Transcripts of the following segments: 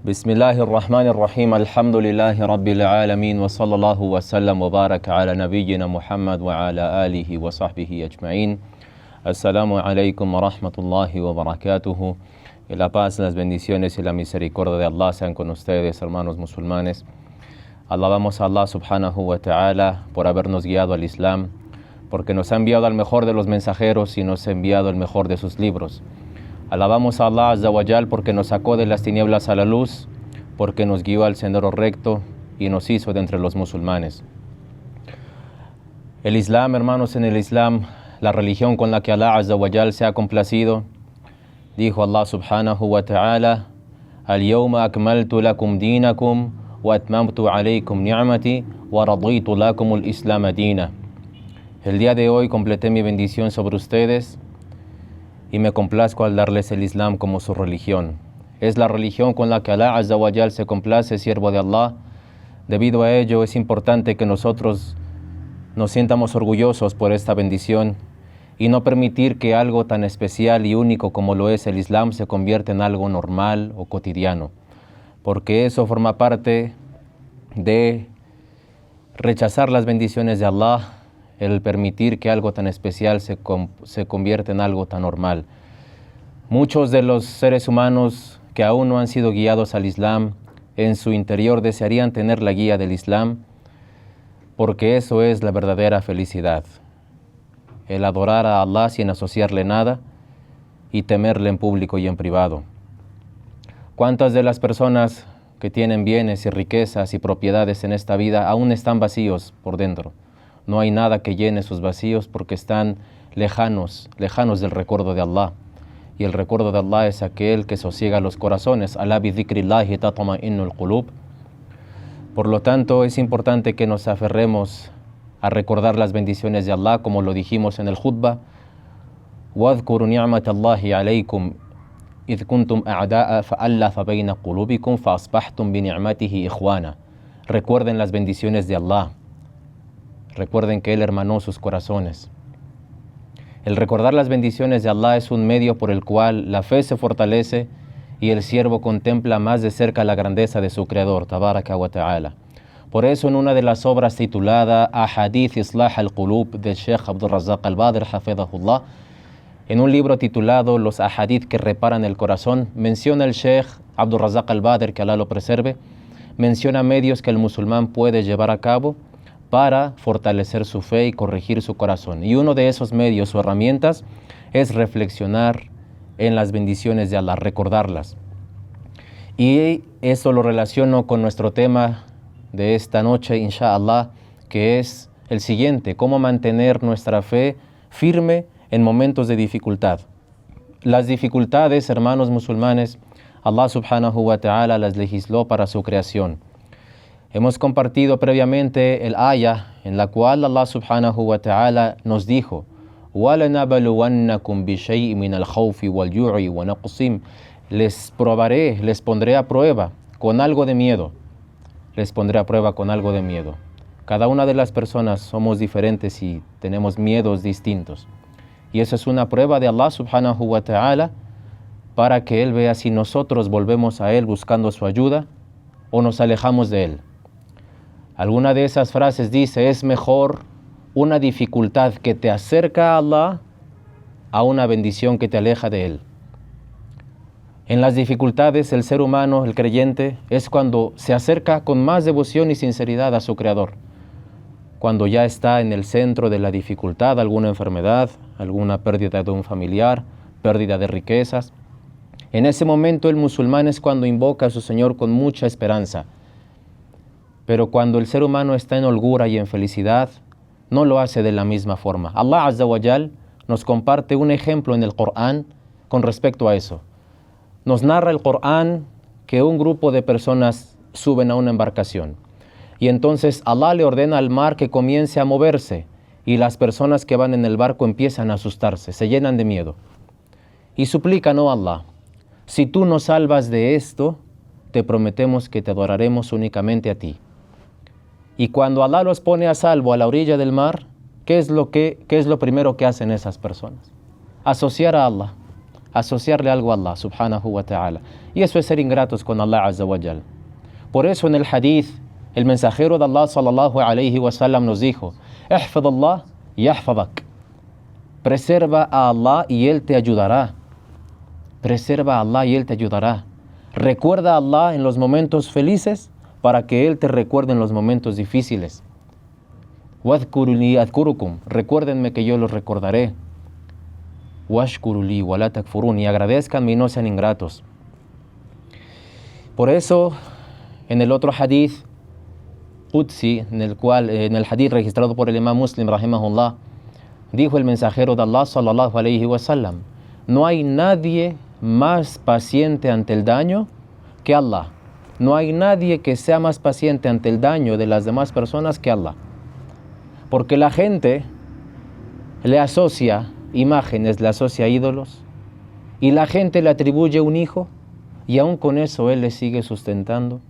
Bismillahirrahmanirrahim. Alhamdulillahi Rabbil Alamin. Wa sallallahu wa sallam wa baraka ala nabiyyina Muhammad wa ala alihi wa sahbihi ajma'in. Assalamu alaikum wa rahmatullahi wa barakatuhu. Y la paz, las bendiciones y la misericordia de Allah sean con ustedes, hermanos musulmanes. Alabamos a Allah subhanahu wa ta'ala por habernos guiado al Islam, porque nos ha enviado al mejor de los mensajeros y nos ha enviado el mejor de sus libros. Alabamos a Allah Azza wa Jal porque nos sacó de las tinieblas a la luz, porque nos guió al sendero recto y nos hizo de entre los musulmanes. El Islam, hermanos, en el Islam, la religión con la que Allah Azza wa Jal se ha complacido, dijo Allah subhanahu wa ta'ala: Al-yawma akmaltu lakum dinakum wa atmamtu alaykum ni'mati wa raditu lakum al-islam dina. El día de hoy completé mi bendición sobre ustedes y me complazco al darles el Islam como su religión. Es la religión con la que Allah Azza wa Jal se complace, siervo de Allah. Debido a ello es importante que nosotros nos sientamos orgullosos por esta bendición y no permitir que algo tan especial y único como lo es el Islam se convierta en algo normal o cotidiano, porque eso forma parte de rechazar las bendiciones de Allah, el permitir que algo tan especial se convierta en algo tan normal. Muchos de los seres humanos que aún no han sido guiados al Islam, en su interior desearían tener la guía del Islam, porque eso es la verdadera felicidad. El adorar a Allah sin asociarle nada y temerle en público y en privado. ¿Cuántas de las personas que tienen bienes y riquezas y propiedades en esta vida aún están vacíos por dentro? No hay nada que llene sus vacíos porque están lejanos del recuerdo de Allah. Y el recuerdo de Allah es aquel que sosiega los corazones. Alá bi dhikrillahi tatma'innul qulub. Por lo tanto, es importante que nos aferremos a recordar las bendiciones de Allah, como lo dijimos en el khutbah. وَاذْكُرُوا نِعْمَةَ اللَّهِ عَلَيْكُمْ إِذْ كُنْتُمْ أَعْدَاءً فَأَلَّفَ بَيْنَ قُلُوبِكُمْ فَأَصْبَحْتُمْ بِنِعْمَتِهِ إِخْوَانًا. Recuerden las bendiciones de Allah. Recuerden que Él hermanó sus corazones. El recordar las bendiciones de Allah es un medio por el cual la fe se fortalece y el siervo contempla más de cerca la grandeza de su Creador, Tabaraka wa Ta'ala. Por eso, en una de las obras titulada Ahadith Islah al-Qulub del Sheikh Abdul Razzaq al-Badr, hafidhahullah, en un libro titulado Los Ahadith que reparan el corazón, menciona el Sheikh Abdul Razzaq al-Badr, que Allah lo preserve, menciona medios que el musulmán puede llevar a cabo para fortalecer su fe y corregir su corazón. Y uno de esos medios o herramientas es reflexionar en las bendiciones de Allah, recordarlas. Y eso lo relaciono con nuestro tema de esta noche, inshallah, que es el siguiente: cómo mantener nuestra fe firme en momentos de dificultad. Las dificultades, hermanos musulmanes, Allah subhanahu wa ta'ala las legisló para su creación. Hemos compartido previamente el ayah en la cual Allah subhanahu wa ta'ala nos dijo: وَلَنَبَلُوَنَّكُمْ بِشَيْءٍ مِنَ الْخَوْفِ وَالْجُوعِ وَنَقْصٍ. Les probaré, les pondré a prueba con algo de miedo. Les pondré a prueba con algo de miedo. Cada una de las personas somos diferentes y tenemos miedos distintos. Y eso es una prueba de Allah subhanahu wa ta'ala para que Él vea si nosotros volvemos a Él buscando su ayuda o nos alejamos de Él. Alguna de esas frases dice: es mejor una dificultad que te acerca a Allah a una bendición que te aleja de Él. En las dificultades, el ser humano, el creyente, es cuando se acerca con más devoción y sinceridad a su Creador. Cuando ya está en el centro de la dificultad, alguna enfermedad, alguna pérdida de un familiar, pérdida de riquezas. En ese momento el musulmán es cuando invoca a su Señor con mucha esperanza. Pero cuando el ser humano está en holgura y en felicidad, no lo hace de la misma forma. Allah Azza wa Jal nos comparte un ejemplo en el Corán con respecto a eso. Nos narra el Corán que un grupo de personas suben a una embarcación y entonces Allah le ordena al mar que comience a moverse y las personas que van en el barco empiezan a asustarse, se llenan de miedo y suplican: oh Allah, si tú nos salvas de esto, te prometemos que te adoraremos únicamente a ti. Y cuando Allah los pone a salvo a la orilla del mar, ¿qué es lo primero que hacen esas personas? Asociar a Allah. asociarle algo a Allah subhanahu wa ta'ala. Y eso es ser ingratos con Allah azza wa jal. Por eso en el hadith, el mensajero de Allah sallallahu alayhi wa sallam nos dijo: ihfad Allah yahfadak. Preserva a Allah y Él te ayudará. Preserva a Allah y Él te ayudará. Recuerda a Allah en los momentos felices para que Él te recuerde en los momentos difíciles. Wadhkuruni adhkurukum. Recuérdenme que yo los recordaré. Washkuruli wa la takfurun. Y agradezcanme y no sean ingratos. Por eso, en el otro hadith Qudsi, en el hadith registrado por el imam Muslim, rahimahullah, dijo el mensajero de Allah, sallallahu alayhi wa sallam: no hay nadie más paciente ante el daño que Allah. No hay nadie que sea más paciente ante el daño de las demás personas que Allah. Porque la gente le asocia imágenes, le asocia ídolos, y la gente le atribuye un hijo, y aún con eso Él le sigue sustentando,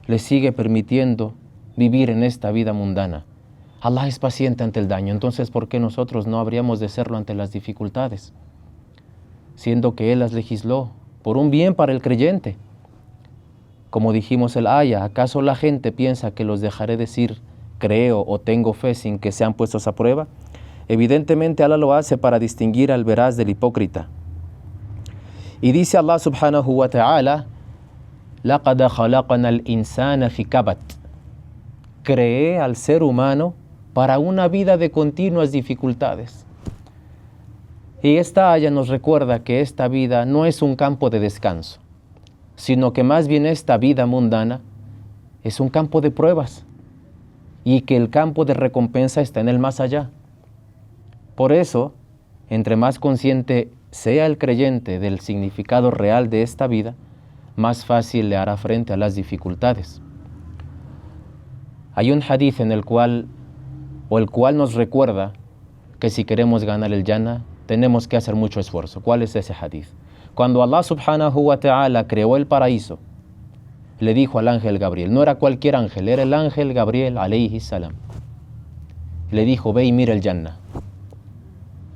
le sigue permitiendo vivir en esta vida mundana. Allah es paciente ante el daño, entonces ¿por qué nosotros no habríamos de serlo ante las dificultades? Siendo que Él las legisló por un bien para el creyente. Como dijimos el aya, ¿acaso la gente piensa que los dejaré decir creo o tengo fe sin que sean puestos a prueba? Evidentemente Allah lo hace para distinguir al veraz del hipócrita. Y dice Allah subhanahu wa ta'ala: لَقَدْ خَلَقْنَا الْإِنسَانَ فِي كَبَدٍ. Creé al ser humano para una vida de continuas dificultades. Y esta aya nos recuerda que esta vida no es un campo de descanso, sino que más bien esta vida mundana es un campo de pruebas y que el campo de recompensa está en el más allá. Por eso, entre más consciente sea el creyente del significado real de esta vida, más fácil le hará frente a las dificultades. Hay un hadith en el cual nos recuerda que si queremos ganar el Jannah, tenemos que hacer mucho esfuerzo. ¿Cuál es ese hadith? Cuando Allah subhanahu wa ta'ala creó el paraíso, le dijo al ángel Gabriel, no era cualquier ángel, era el ángel Gabriel alayhi salam. Le dijo: ve y mira el Jannah.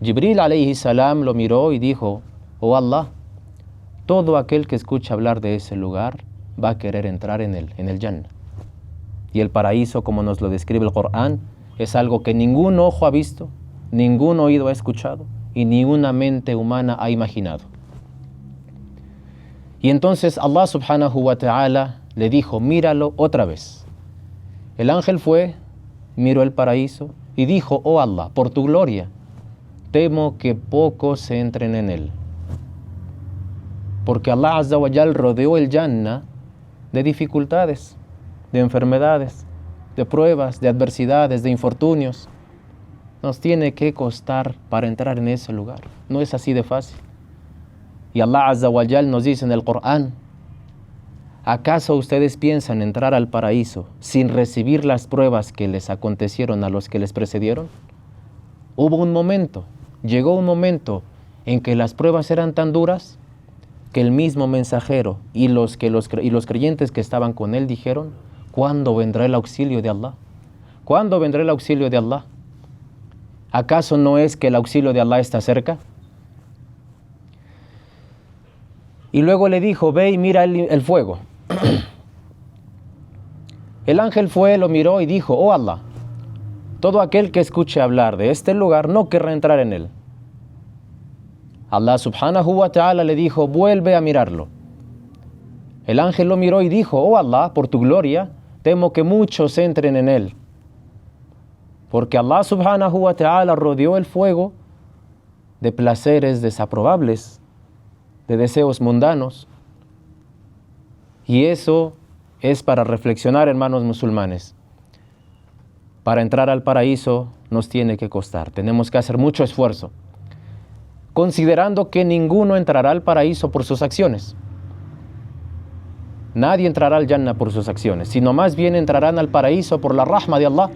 Jibril alayhi salam lo miró y dijo: oh Allah, todo aquel que escucha hablar de ese lugar va a querer entrar en el Jannah. Y el paraíso, como nos lo describe el Corán, es algo que ningún ojo ha visto, ningún oído ha escuchado y ni una mente humana ha imaginado. Y entonces Allah subhanahu wa ta'ala le dijo: míralo otra vez. El ángel fue, miró el paraíso y dijo: oh Allah, por tu gloria, temo que pocos entren en él. Porque Allah azza wa jal rodeó el Jannah de dificultades, de enfermedades, de pruebas, de adversidades, de infortunios. Nos tiene que costar para entrar en ese lugar. No es así de fácil. Y Allah azza wa jal nos dice en el Corán: ¿acaso ustedes piensan entrar al paraíso sin recibir las pruebas que les acontecieron a los que les precedieron? Llegó un momento en que las pruebas eran tan duras que el mismo mensajero y los creyentes que estaban con él dijeron: ¿cuándo vendrá el auxilio de Allah? ¿Cuándo vendrá el auxilio de Allah? ¿Acaso no es que el auxilio de Allah está cerca? Y luego le dijo: ve y mira el fuego. El ángel fue, lo miró y dijo: oh Allah, todo aquel que escuche hablar de este lugar no querrá entrar en él. Allah subhanahu wa ta'ala le dijo: vuelve a mirarlo. El ángel lo miró y dijo: oh Allah, por tu gloria, temo que muchos entren en él. Porque Allah subhanahu wa ta'ala rodeó el fuego de placeres desaprobables, de deseos mundanos. Y eso es para reflexionar, hermanos musulmanes. Para entrar al paraíso nos tiene que costar, tenemos que hacer mucho esfuerzo, considerando que ninguno entrará al paraíso por sus acciones. Nadie entrará al Jannah por sus acciones, sino más bien entrarán al paraíso por la rahma de Allah.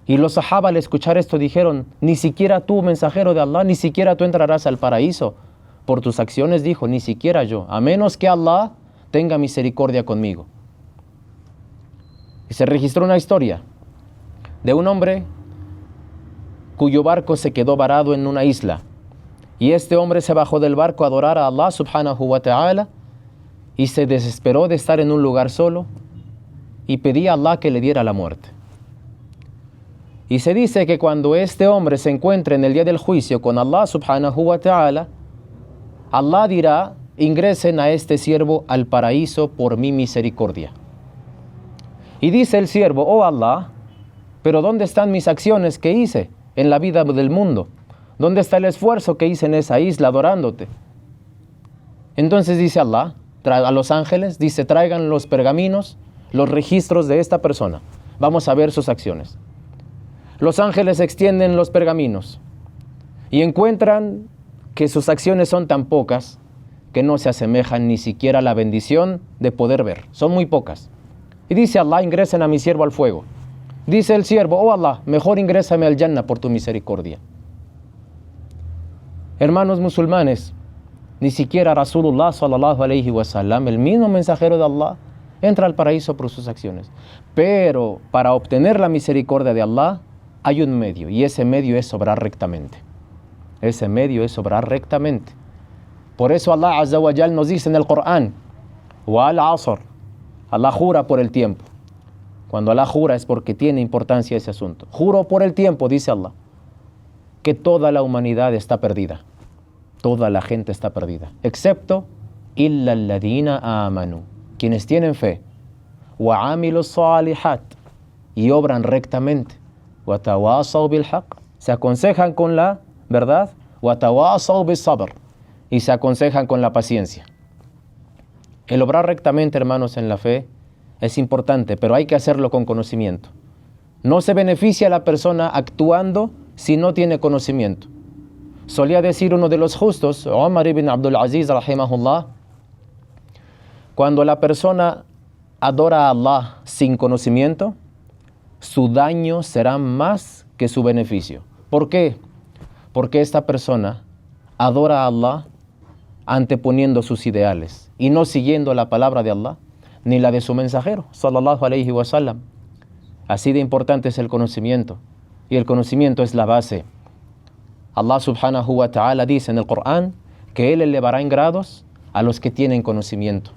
Y los sahaba al escuchar esto dijeron: ni siquiera tú, mensajero de Allah, ni siquiera tú entrarás al paraíso por tus acciones. Dijo: ni siquiera yo, a menos que Allah tenga misericordia conmigo. Y se registró una historia de un hombre cuyo barco se quedó varado en una isla Y este hombre se bajó del barco a adorar a Allah subhanahu wa ta'ala y se desesperó de estar en un lugar solo y pedía a Allah que le diera la muerte. Y se dice que cuando este hombre se encuentre en el día del juicio con Allah subhanahu wa ta'ala, Allah dirá: ingresen a este siervo al paraíso por mi misericordia. Y dice el siervo: oh Allah, pero ¿dónde están mis acciones que hice en la vida del mundo? ¿Dónde está el esfuerzo que hice en esa isla adorándote? Entonces dice Allah a los ángeles, dice: traigan los pergaminos, los registros de esta persona. Vamos a ver sus acciones. Los ángeles extienden los pergaminos y encuentran que sus acciones son tan pocas que no se asemejan ni siquiera a la bendición de poder ver. Son muy pocas. Y dice Allah: ingresen a mi siervo al fuego. Dice el siervo: oh Allah, mejor ingrésame al Jannah por tu misericordia. Hermanos musulmanes, ni siquiera Rasulullah sallallahu alayhi wa sallam, el mismo mensajero de Allah, entra al paraíso por sus acciones. Pero para obtener la misericordia de Allah hay un medio, y ese medio es obrar rectamente. Ese medio es obrar rectamente. Por eso Allah Azza wa Jal nos dice en el Corán: wal asr, Allah jura por el tiempo. Cuando Allah jura es porque tiene importancia ese asunto. Juro por el tiempo, dice Allah, que toda la humanidad está perdida. Toda la gente está perdida, excepto illa alladhina amanu, quienes tienen fe, wa amilu salihat, y obran rectamente, wa tawasaw bil haqq, se aconsejan con la verdad, wa tawasaw bis sabr, y se aconsejan con la paciencia. El obrar rectamente, hermanos, en la fe es importante, pero hay que hacerlo con conocimiento. No se beneficia a la persona actuando si no tiene conocimiento. Solía decir uno de los justos, Omar ibn Abdul Aziz, rahimahullah, cuando la persona adora a Allah sin conocimiento, su daño será más que su beneficio. ¿Por qué? Porque esta persona adora a Allah anteponiendo sus ideales y no siguiendo la palabra de Allah ni la de su mensajero, sallallahu alayhi wa sallam. Así de importante es el conocimiento, y el conocimiento es la base. Allah subhanahu wa ta'ala dice en el Corán que Él elevará en grados a los que tienen conocimiento.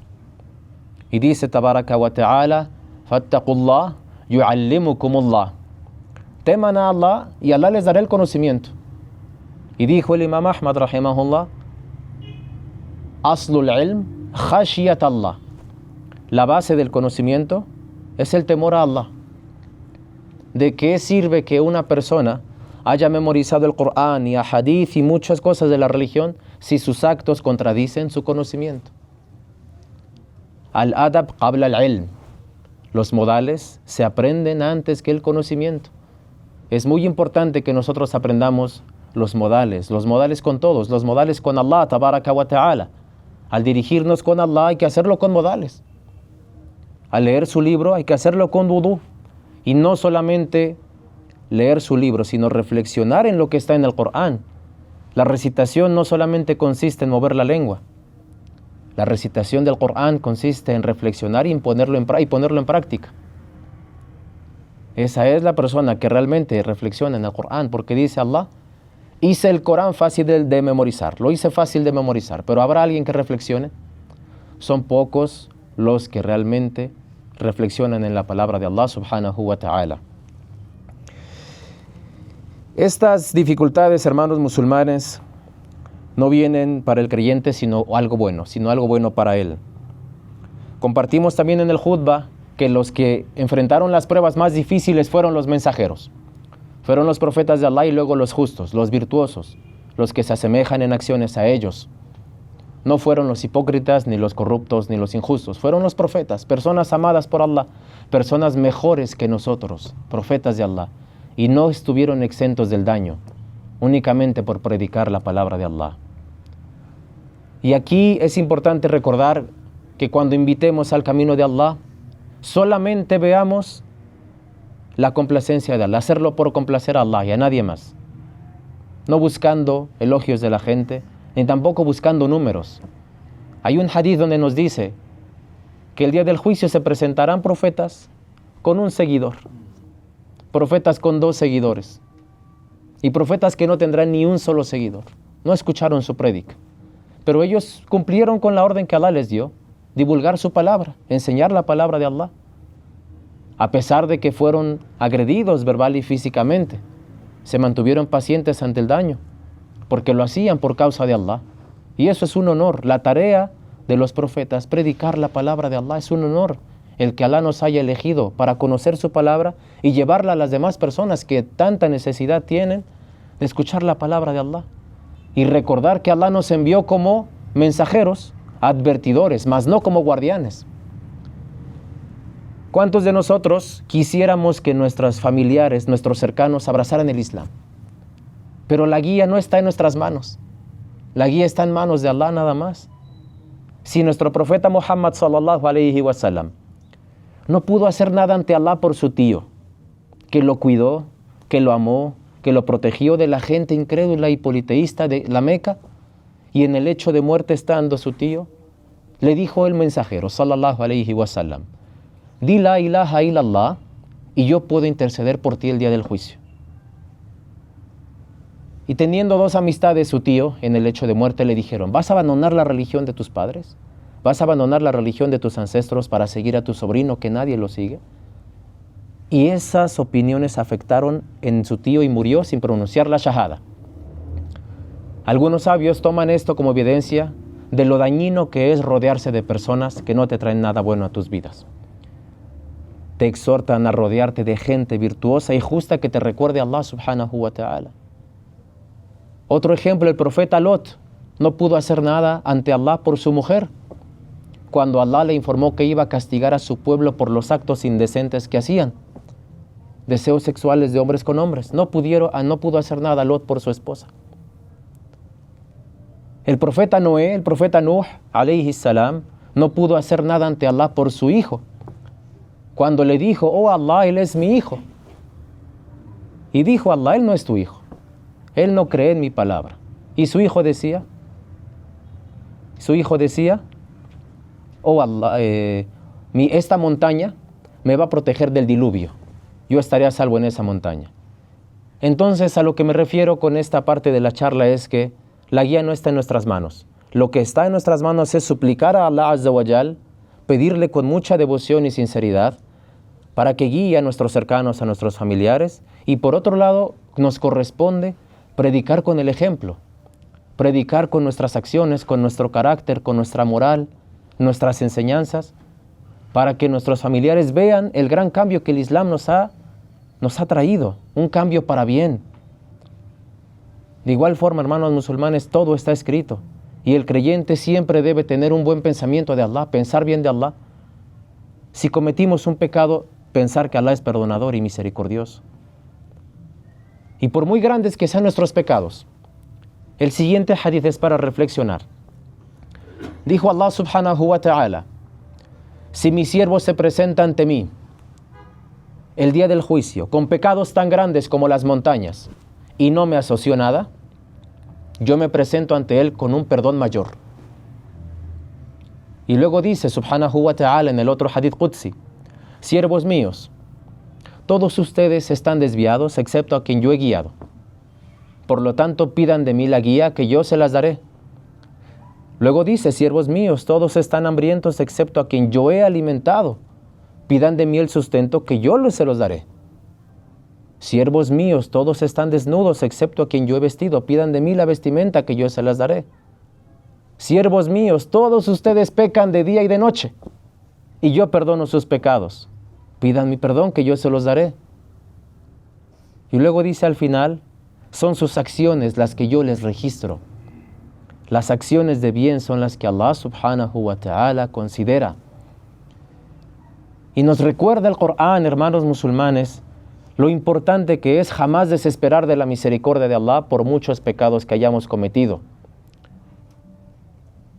Y dice tabaraka wa ta'ala: fattaqullah yu'allimukumullah. Teman a Allah y Allah les dará el conocimiento. Y dijo el Imam Ahmad rahimahullah: aslul ilm khashiyat Allah. La base del conocimiento es el temor a Allah. ¿De qué sirve que una persona haya memorizado el Corán y Hadith y muchas cosas de la religión si sus actos contradicen su conocimiento? Al-adab qabla al-ilm. Los modales se aprenden antes que el conocimiento. Es muy importante que nosotros aprendamos los modales con todos, los modales con Allah, tabaraka wa ta'ala. Al dirigirnos con Allah hay que hacerlo con modales. Al leer su libro hay que hacerlo con wudú. Y no solamente leer su libro, sino reflexionar en lo que está en el Corán. La recitación no solamente consiste en mover la lengua. La recitación del Corán consiste en reflexionar y ponerlo en práctica. Esa es la persona que realmente reflexiona en el Corán, porque dice Allah: hice el Corán fácil de memorizar, lo hice fácil de memorizar, pero ¿habrá alguien que reflexione? Son pocos los que realmente reflexionan en la palabra de Allah subhanahu wa ta'ala. Estas dificultades, hermanos musulmanes, no vienen para el creyente sino algo bueno para él. Compartimos también en el Jutba que los que enfrentaron las pruebas más difíciles fueron los mensajeros. Fueron los profetas de Allah y luego los justos, los virtuosos, los que se asemejan en acciones a ellos. No fueron los hipócritas, ni los corruptos, ni los injustos. Fueron los profetas, personas amadas por Allah, personas mejores que nosotros, profetas de Allah. Y no estuvieron exentos del daño, únicamente por predicar la palabra de Allah. Y aquí es importante recordar que cuando invitemos al camino de Allah, solamente veamos la complacencia de Allah, hacerlo por complacer a Allah y a nadie más. No buscando elogios de la gente, ni tampoco buscando números. Hay un hadith donde nos dice que el día del juicio se presentarán profetas con un seguidor, profetas con 2 seguidores y profetas que no tendrán ni un solo seguidor. no escucharon su prédica. Pero ellos cumplieron con la orden que Allah les dio, divulgar su palabra, enseñar la palabra de Allah. A pesar de que fueron agredidos verbal y físicamente, se mantuvieron pacientes ante el daño, porque lo hacían por causa de Allah. Y eso es un honor. La tarea de los profetas, predicar la palabra de Allah, es un honor. El que Allah nos haya elegido para conocer su palabra y llevarla a las demás personas que tanta necesidad tienen de escuchar la palabra de Allah. Y recordar que Allah nos envió como mensajeros, advertidores, mas no como guardianes. ¿Cuántos de nosotros quisiéramos que nuestros familiares, nuestros cercanos abrazaran el Islam? Pero la guía no está en nuestras manos. La guía está en manos de Allah nada más. Si nuestro profeta Muhammad sallallahu alayhi wa sallam no pudo hacer nada ante Allah por su tío, que lo cuidó, que lo amó, que lo protegió de la gente incrédula y politeísta de la Meca, y en el hecho de muerte estando su tío, le dijo el mensajero sallallahu alayhi wa sallam: di la ilaha illallah y yo puedo interceder por ti el día del juicio. Y teniendo dos amistades su tío en el hecho de muerte, le dijeron: ¿vas a abandonar la religión de tus padres? ¿Vas a abandonar la religión de tus ancestros para seguir a tu sobrino que nadie lo sigue? Y esas opiniones afectaron en su tío y murió sin pronunciar la shahada. Algunos sabios toman esto como evidencia de lo dañino que es rodearse de personas que no te traen nada bueno a tus vidas. Te exhortan a rodearte de gente virtuosa y justa que te recuerde a Allah subhanahu wa ta'ala. Otro ejemplo, el profeta Lot no pudo hacer nada ante Allah por su mujer, cuando Allah le informó que iba a castigar a su pueblo por los actos indecentes que hacían, deseos sexuales de hombres con hombres. No pudo hacer nada Lot por su esposa. El profeta Noé, el profeta Nuh, alayhi salam, no pudo hacer nada ante Allah por su hijo, cuando le dijo: oh Allah, él es mi hijo. Y dijo Allah: él no es tu hijo, él no cree en mi palabra. Y su hijo decía, oh Allah, esta montaña me va a proteger del diluvio, yo estaré a salvo en esa montaña. Entonces, a lo que me refiero con esta parte de la charla es que la guía no está en nuestras manos. Lo que está en nuestras manos es suplicar a Allah Azza wa Jal, pedirle con mucha devoción y sinceridad para que guíe a nuestros cercanos, a nuestros familiares. Y por otro lado, nos corresponde predicar con el ejemplo, predicar con nuestras acciones, con nuestro carácter, con nuestra moral, nuestras enseñanzas, para que nuestros familiares vean el gran cambio que el Islam nos ha traído, un cambio para bien. De igual forma, hermanos musulmanes, todo está escrito y el creyente siempre debe tener un buen pensamiento de Allah, pensar bien de Allah. Si cometimos un pecado, pensar que Allah es perdonador y misericordioso. Y por muy grandes que sean nuestros pecados, el siguiente hadith es para reflexionar. Dijo Allah subhanahu wa ta'ala: si mi siervo se presenta ante mí el día del juicio con pecados tan grandes como las montañas y no me asoció nada, yo me presento ante él con un perdón mayor. Y luego dice subhanahu wa ta'ala en el otro hadith qudsi: siervos míos, todos ustedes están desviados excepto a quien yo he guiado. Por lo tanto, pidan de mí la guía que yo se las daré. Luego dice: siervos míos, todos están hambrientos excepto a quien yo he alimentado. Pidan de mí el sustento que yo se los daré. Siervos míos, todos están desnudos excepto a quien yo he vestido. Pidan de mí la vestimenta que yo se las daré. Siervos míos, todos ustedes pecan de día y de noche, y yo perdono sus pecados. Pidan mi perdón que yo se los daré. Y luego dice al final: son sus acciones las que yo les registro. Las acciones de bien son las que Allah subhanahu wa ta'ala considera. Y nos recuerda el Corán, hermanos musulmanes, lo importante que es jamás desesperar de la misericordia de Allah por muchos pecados que hayamos cometido.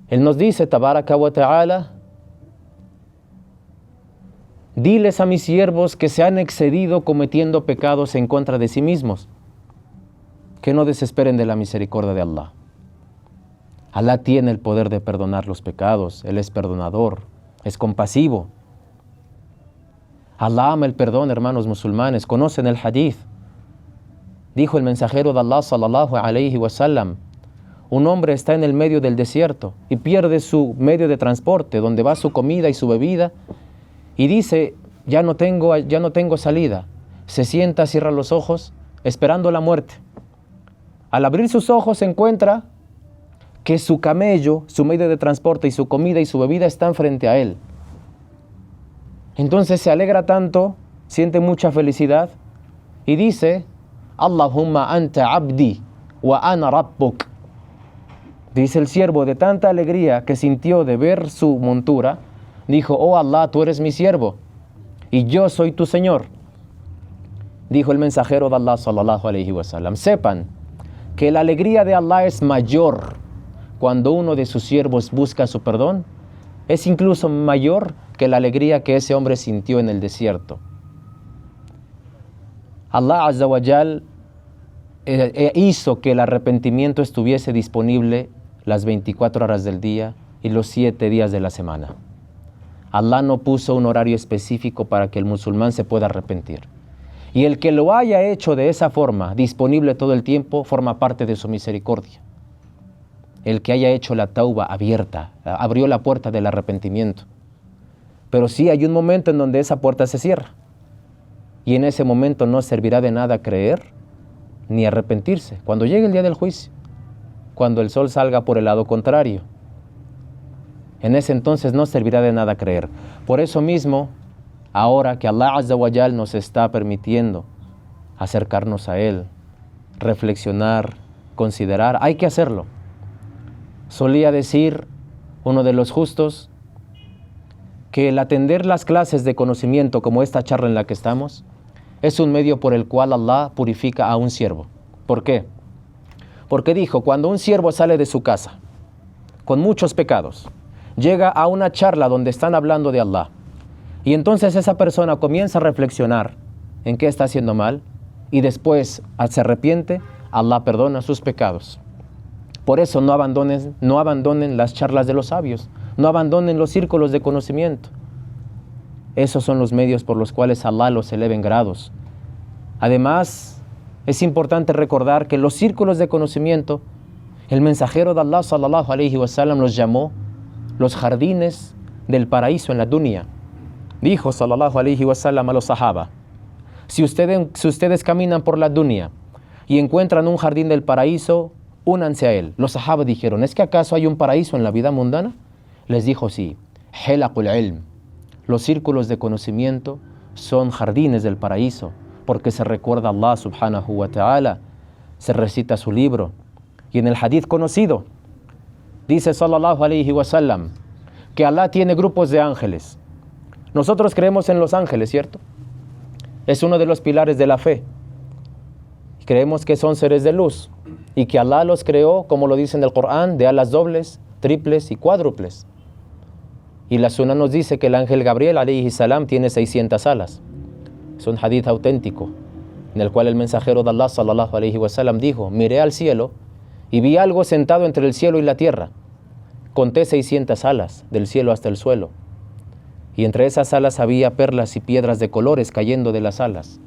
Él nos dice, tabaraka wa ta'ala: diles a mis siervos que se han excedido cometiendo pecados en contra de sí mismos, que no desesperen de la misericordia de Allah. Allah tiene el poder de perdonar los pecados, Él es perdonador, es compasivo. Allah ama el perdón, hermanos musulmanes, conocen el hadith. Dijo el mensajero de Allah sallallahu alayhi wa sallam: Un hombre está en el medio del desierto y pierde su medio de transporte, donde va su comida y su bebida, y dice, ya no tengo salida. Se sienta, cierra los ojos, esperando la muerte. Al abrir sus ojos se encuentra que su camello, su medio de transporte y su comida y su bebida están frente a él. Entonces se alegra tanto, siente mucha felicidad y dice, Allahumma anta abdi wa ana rabbuk. Dice el siervo, de tanta alegría que sintió de ver su montura, dijo, oh Allah, tú eres mi siervo y yo soy tu Señor. Dijo el mensajero de Allah sallallahu alayhi wa sallam, sepan que la alegría de Allah es mayor cuando uno de sus siervos busca su perdón, es incluso mayor que la alegría que ese hombre sintió en el desierto. Allah Azza wa Jal hizo que el arrepentimiento estuviese disponible las 24 horas del día y los 7 días de la semana. Allah no puso un horario específico para que el musulmán se pueda arrepentir. Y el que lo haya hecho de esa forma, disponible todo el tiempo, forma parte de su misericordia. El que haya hecho la tauba abierta, abrió la puerta del arrepentimiento. Pero sí hay un momento en donde esa puerta se cierra. Y en ese momento no servirá de nada creer ni arrepentirse. Cuando llegue el día del juicio, cuando el sol salga por el lado contrario, en ese entonces no servirá de nada creer. Por eso mismo, ahora que Allah Azza wa Jal nos está permitiendo acercarnos a Él, reflexionar, considerar, hay que hacerlo. Solía decir uno de los justos que el atender las clases de conocimiento como esta charla en la que estamos es un medio por el cual Allah purifica a un siervo. ¿Por qué? Porque dijo, cuando un siervo sale de su casa con muchos pecados, llega a una charla donde están hablando de Allah, y entonces esa persona comienza a reflexionar en qué está haciendo mal, y después se arrepiente, Allah perdona sus pecados. Por eso no abandonen las charlas de los sabios, no abandonen los círculos de conocimiento. Esos son los medios por los cuales Allah los eleva en grados. Además, es importante recordar que los círculos de conocimiento, el mensajero de Allah sallallahu alayhi wa sallam los llamó los jardines del paraíso en la dunya. Dijo sallallahu alayhi wa sallam a los sahaba, si ustedes caminan por la dunya y encuentran un jardín del paraíso, únanse a él. Los sahaba dijeron, ¿es que acaso hay un paraíso en la vida mundana? Les dijo, sí, hilaqul ilm. Los círculos de conocimiento son jardines del paraíso, porque se recuerda a Allah subhanahu wa ta'ala, se recita su libro. Y en el hadith conocido, dice sallallahu alayhi wa sallam, que Allah tiene grupos de ángeles. Nosotros creemos en los ángeles, ¿cierto? Es uno de los pilares de la fe. Creemos que son seres de luz y que Allah los creó, como lo dice en el Corán, de alas dobles, triples y cuádruples. Y la Sunna nos dice que el ángel Gabriel alayhi salam tiene 600 alas. Es un hadith auténtico en el cual el mensajero de Allah sallallahu alayhi wa sallam dijo, miré al cielo y vi algo sentado entre el cielo y la tierra. Conté 600 alas del cielo hasta el suelo, y entre esas alas había perlas y piedras de colores cayendo de las alas.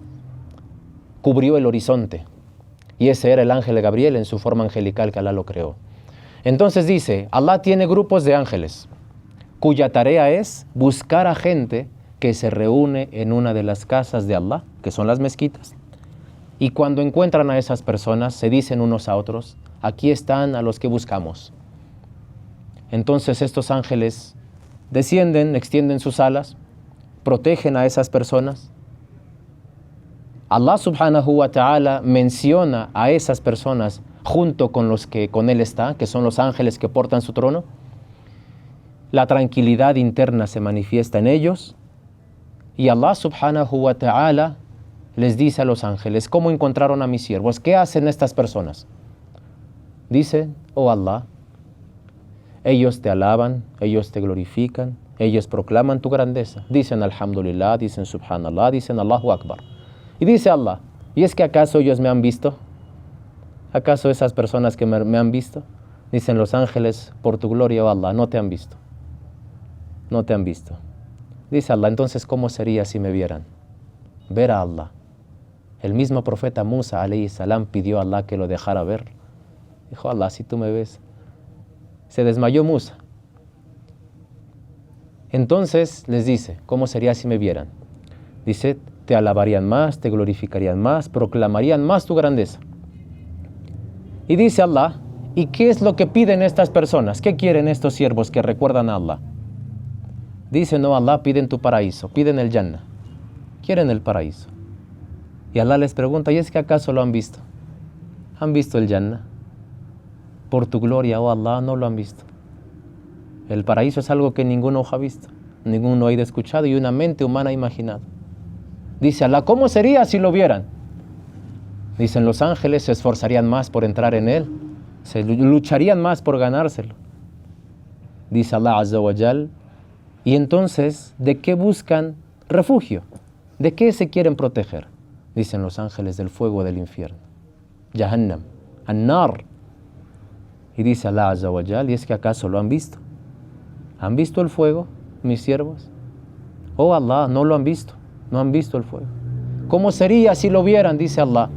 Cubrió el horizonte, y ese era el ángel Gabriel en su forma angelical que Allah lo creó. Entonces dice, Allah tiene grupos de ángeles, cuya tarea es buscar a gente que se reúne en una de las casas de Allah, que son las mezquitas. Y cuando encuentran a esas personas, se dicen unos a otros, aquí están a los que buscamos. Entonces estos ángeles descienden, extienden sus alas, protegen a esas personas. Allah subhanahu wa ta'ala menciona a esas personas junto con los que con Él está, que son los ángeles que portan su trono. La tranquilidad interna se manifiesta en ellos y Allah subhanahu wa ta'ala les dice a los ángeles, ¿cómo encontraron a mis siervos? ¿Qué hacen estas personas? Dicen, oh Allah, ellos te alaban, ellos te glorifican, ellos proclaman tu grandeza. Dicen alhamdulillah, dicen subhanallah, dicen Allahu Akbar. Y dice Allah, ¿y es que acaso ellos me han visto? ¿Acaso esas personas que me han visto? Dicen los ángeles, por tu gloria, oh Allah, no te han visto. No te han visto. Dice Allah, entonces, ¿cómo sería si me vieran? Ver a Allah. El mismo profeta Musa, alayhi salam, pidió a Allah que lo dejara ver. Dijo, Allah, si tú me ves. Se desmayó Musa. Entonces les dice, ¿cómo sería si me vieran? Dice, te alabarían más, te glorificarían más, proclamarían más tu grandeza. Y dice Allah, ¿y qué es lo que piden estas personas? ¿Qué quieren estos siervos que recuerdan a Allah? Dice, no, Allah, piden tu paraíso, piden el Jannah. Quieren el paraíso. Y Allah les pregunta, ¿y es que acaso lo han visto? ¿Han visto el Jannah? Por tu gloria, oh Allah, no lo han visto. El paraíso es algo que ningún ojo ha visto, ningún oído ha escuchado y una mente humana ha imaginado. Dice Allah, ¿cómo sería si lo vieran? Dicen, los ángeles se esforzarían más por entrar en él, se lucharían más por ganárselo. Dice Allah Azza wa Jal, y entonces, ¿de qué buscan refugio? ¿De qué se quieren proteger? Dicen los ángeles, del fuego del infierno. Jahannam, An-Nar. Y dice Allah Azza wa Jal, ¿y es que acaso lo han visto? ¿Han visto el fuego, mis siervos? Oh Allah, no lo han visto, no han visto el fuego. ¿Cómo sería si lo vieran? Dice Allah.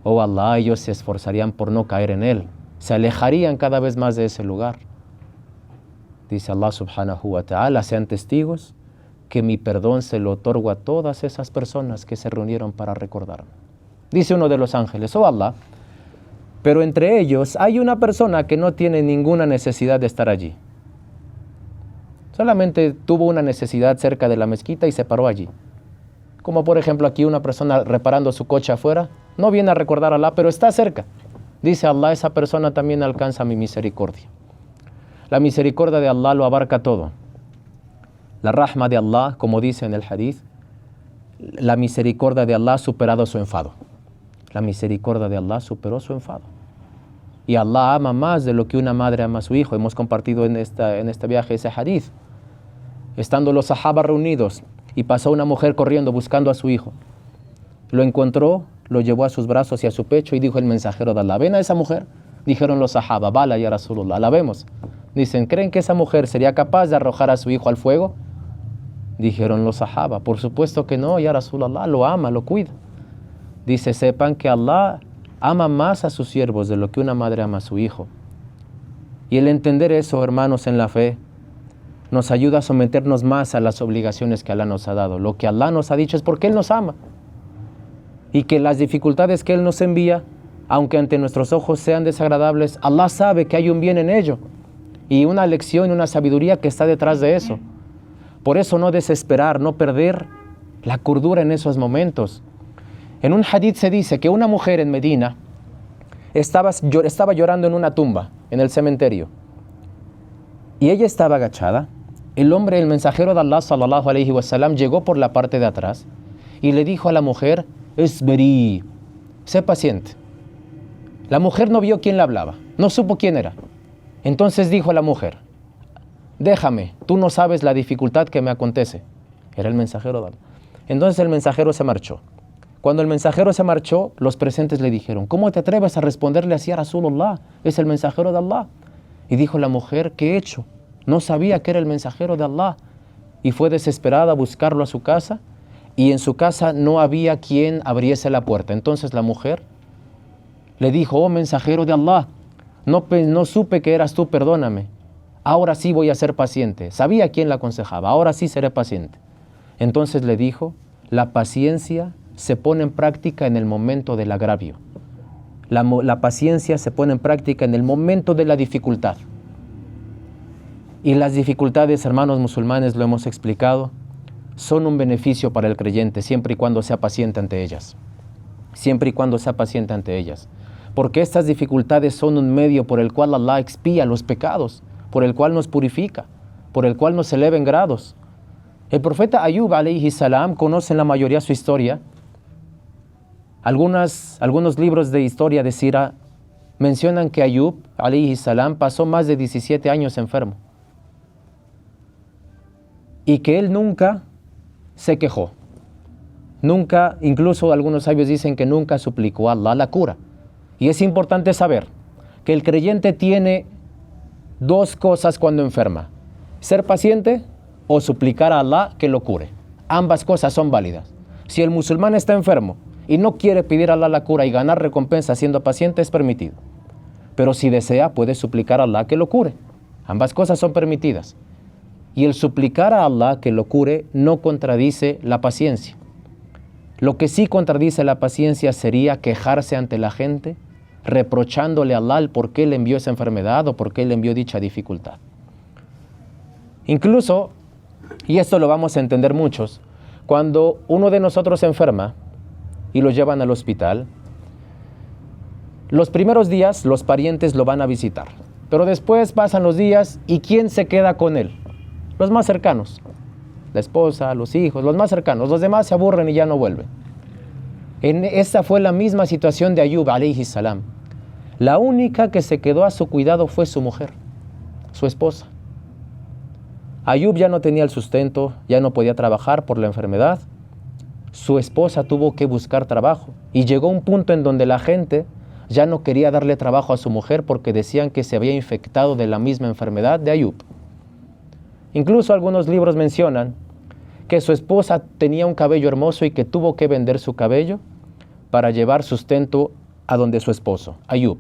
Oh Allah, ellos se esforzarían por no caer en él, se alejarían cada vez más de ese lugar. Dice Allah subhanahu wa ta'ala, sean testigos que mi perdón se lo otorgo a todas esas personas que se reunieron para recordarme. Dice uno de los ángeles, oh Allah, pero entre ellos hay una persona que no tiene ninguna necesidad de estar allí. Solamente tuvo una necesidad cerca de la mezquita y se paró allí. Como por ejemplo aquí una persona reparando su coche afuera, no viene a recordar a Allah, pero está cerca. Dice Allah, esa persona también alcanza mi misericordia. La misericordia de Allah lo abarca todo. La rahma de Allah, como dice en el hadith, la misericordia de Allah ha superado su enfado. La misericordia de Allah superó su enfado. Y Allah ama más de lo que una madre ama a su hijo. Hemos compartido en este viaje ese hadith. Estando los sahaba reunidos y pasó una mujer corriendo buscando a su hijo. Lo encontró, lo llevó a sus brazos y a su pecho y dijo el mensajero de Allah, ¿ven a esa mujer? Dijeron los sahaba, bala ya Rasulullah, la vemos. Dicen, ¿creen que esa mujer sería capaz de arrojar a su hijo al fuego? Dijeron los sahaba, por supuesto que no, ya Rasulullah, lo ama, lo cuida. Dice, sepan que Allah ama más a sus siervos de lo que una madre ama a su hijo. Y el entender eso, hermanos, en la fe, nos ayuda a someternos más a las obligaciones que Allah nos ha dado. Lo que Allah nos ha dicho es porque Él nos ama. Y que las dificultades que Él nos envía, aunque ante nuestros ojos sean desagradables, Allah sabe que hay un bien en ello. Y una lección y una sabiduría que está detrás de eso. Por eso no desesperar, no perder la cordura en esos momentos. En un hadith se dice que una mujer en Medina estaba llorando en una tumba, en el cementerio. Y ella estaba agachada. El hombre, el mensajero de Allah, sallallahu alayhi wa sallam, llegó por la parte de atrás y le dijo a la mujer, Isbiri, sé paciente. La mujer no vio quién le hablaba, no supo quién era. Entonces dijo a la mujer, déjame, tú no sabes la dificultad que me acontece. Era el mensajero de Allah. Entonces el mensajero se marchó. Cuando el mensajero se marchó, los presentes le dijeron, ¿cómo te atreves a responderle así a Rasulullah? Es el mensajero de Allah. Y dijo la mujer, ¿qué he hecho? No sabía que era el mensajero de Allah. Y fue desesperada a buscarlo a su casa, y en su casa no había quien abriese la puerta. Entonces la mujer le dijo, oh mensajero de Allah, no supe que eras tú, perdóname. Ahora sí voy a ser paciente. Sabía quién la aconsejaba, ahora sí seré paciente. Entonces le dijo, la paciencia se pone en práctica en el momento del agravio. La paciencia se pone en práctica en el momento de la dificultad. Y las dificultades, hermanos musulmanes, lo hemos explicado, son un beneficio para el creyente siempre y cuando sea paciente ante ellas. Siempre y cuando sea paciente ante ellas. Porque estas dificultades son un medio por el cual Allah expía los pecados, por el cual nos purifica, por el cual nos eleva en grados. El profeta Ayub alayhi salam, conocen la mayoría su historia. Algunos libros de historia de Sira mencionan que Ayub alayhi salam pasó más de 17 años enfermo. Y que él nunca se quejó. Nunca, incluso algunos sabios dicen que nunca suplicó a Allah la cura. Y es importante saber que el creyente tiene dos cosas cuando enferma: ser paciente o suplicar a Allah que lo cure. Ambas cosas son válidas. Si el musulmán está enfermo y no quiere pedir a Allah la cura y ganar recompensa siendo paciente, es permitido. pero si desea puede suplicar a Allah que lo cure. Ambas cosas son permitidas. Y el suplicar a Allah que lo cure no contradice la paciencia. Lo que sí contradice la paciencia sería quejarse ante la gente, reprochándole a Allah el por qué le envió esa enfermedad o por qué le envió dicha dificultad. Incluso, y esto lo vamos a entender muchos, cuando uno de nosotros se enferma y lo llevan al hospital, los primeros días los parientes lo van a visitar, pero después pasan los días y ¿quién se queda con él? Los más cercanos, la esposa, los hijos, los más cercanos. Los demás se aburren y ya no vuelven. Esa fue la misma situación de Ayub alayhi salam. La única que se quedó a su cuidado fue su mujer, su esposa. Ayub ya no tenía el sustento, ya no podía trabajar por la enfermedad. Su esposa tuvo que buscar trabajo y llegó un punto en donde la gente ya no quería darle trabajo a su mujer porque decían que se había infectado de la misma enfermedad de Ayub. Incluso algunos libros mencionan que su esposa tenía un cabello hermoso y que tuvo que vender su cabello para llevar sustento a donde su esposo, Ayub.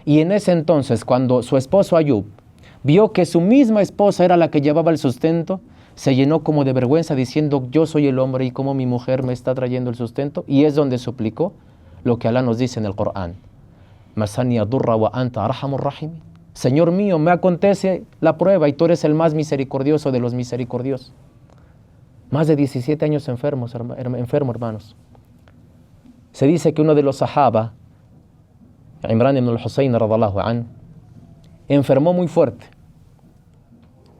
Y en ese entonces, cuando su esposo Ayub vio que su misma esposa era la que llevaba el sustento, se llenó como de vergüenza diciendo, yo soy el hombre y cómo mi mujer me está trayendo el sustento. Y es donde suplicó lo que Alá nos dice en el Corán. Masani adurra wa anta arhamur rahimin. Señor mío, me acontece la prueba y tú eres el más misericordioso de los misericordiosos. Más de 17 años enfermo, hermanos. Se dice que uno de los sahaba, Imran ibn al-Husayn radallahu an, enfermó muy fuerte.